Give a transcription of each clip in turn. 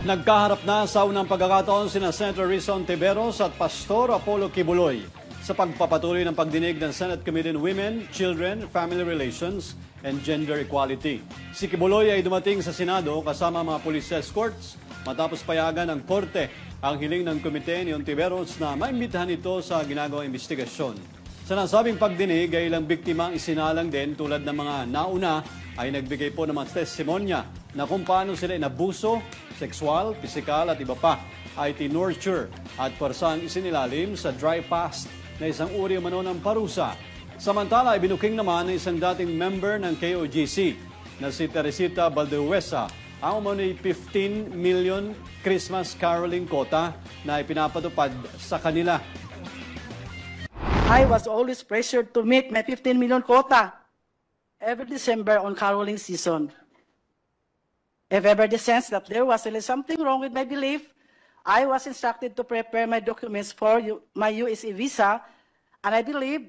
Nagkaharap na sa unang pagkakataon sina Senator Rizon Tiveros at Pastor Apollo Kibuloy sa pagpapatuloy ng pagdinig ng Senate Committee on Women, Children, Family Relations, and Gender Equality. Si Kibuloy ay dumating sa Senado kasama mga police escorts matapos payagan ng Korte ang hiling ng komite ni Ontiveros na maimbitahan ito sa ginagawang investigasyon. Sa nasabing pagdinig ay ilang biktima ang isinalang din tulad ng mga nauna ay nagbigay po ng mga testimonya na kung paano sila inabuso, sexual, pisikal at iba pa ay tinorture at parsang isinilalim sa dry fast na isang uri umano ng parusa. Samantala, ibinuking naman ng isang dating member ng KOGC na si Teresita Valdehuesa ang umano'y 15 million Christmas caroling quota na ipinapatupad sa kanila. I was always pressured to meet my 15 million quota every December on caroling season. If ever the sense that there was really something wrong with my belief, I was instructed to prepare my documents for my USA visa, and I believe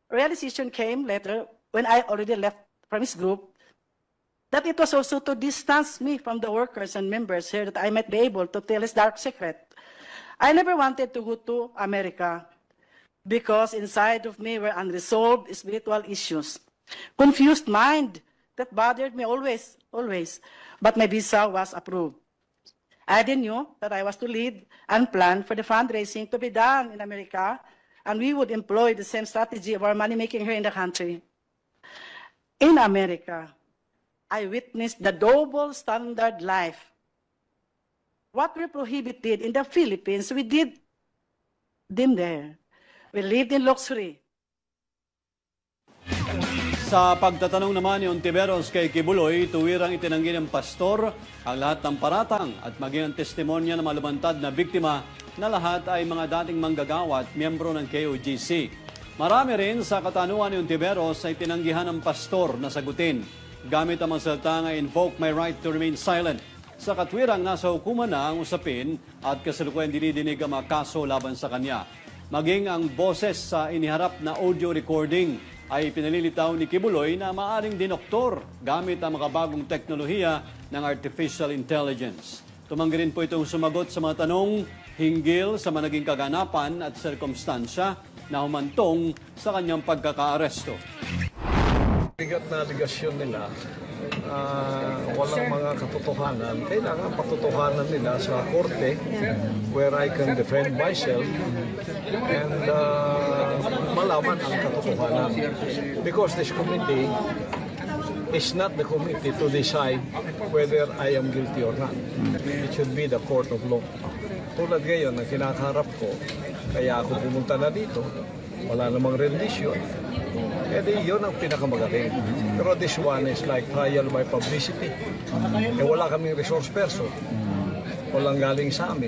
realization came later when I already left from his group that it was also to distance me from the workers and members here that I might be able to tell his dark secret. I never wanted to go to America because inside of me were unresolved spiritual issues, confused mind that bothered me always. But my visa was approved. I then knew that I was to lead and plan for the fundraising to be done in America, and we would employ the same strategy of our money-making here in the country. In America, I witnessed the double standard life. What we prohibited in the Philippines, we did them there. We lived in luxury. Sa pagtatanong naman ni Ontiveros kay Kibuloy, tuwirang itinanggi ng pastor ang lahat ng paratang at maging ang testimonya ng malumantad na biktima na lahat ay mga dating manggagawa at miyembro ng KOGC. Marami rin sa katanungan ni Ontiveros ay tinanggihan ng pastor na sagutin gamit ang mga salitang "I invoke my right to remain silent." Sa katwirang nasa hukuman na ang usapin at kasalukuyan dinidinig ang mga kaso laban sa kanya. Maging ang boses sa iniharap na audio recording ay pinalilitaw ni Kibuloy na maaring dinoktor gamit ang makabagong teknolohiya ng artificial intelligence. Tumanggi rin po itong sumagot sa mga tanong hinggil sa mga naging kaganapan at sirkumstansya na humantong sa kanyang pagkakaaresto. Bigat na aligasyon nila, walang mga katotohanan. Kailangan patotohanan nila sa korte where I can defend myself and malaman ang katotohanan. Because this committee is not the committee to decide whether I am guilty or not. It should be the court of law. Tulad ngayon, ang kinakaharap ko, kaya ako pumunta na dito, wala namang rendition. Eh di, yun ang pinakamagaling. Pero this one is like trial by publicity. Eh wala kaming resource person. Walang galing sa amin.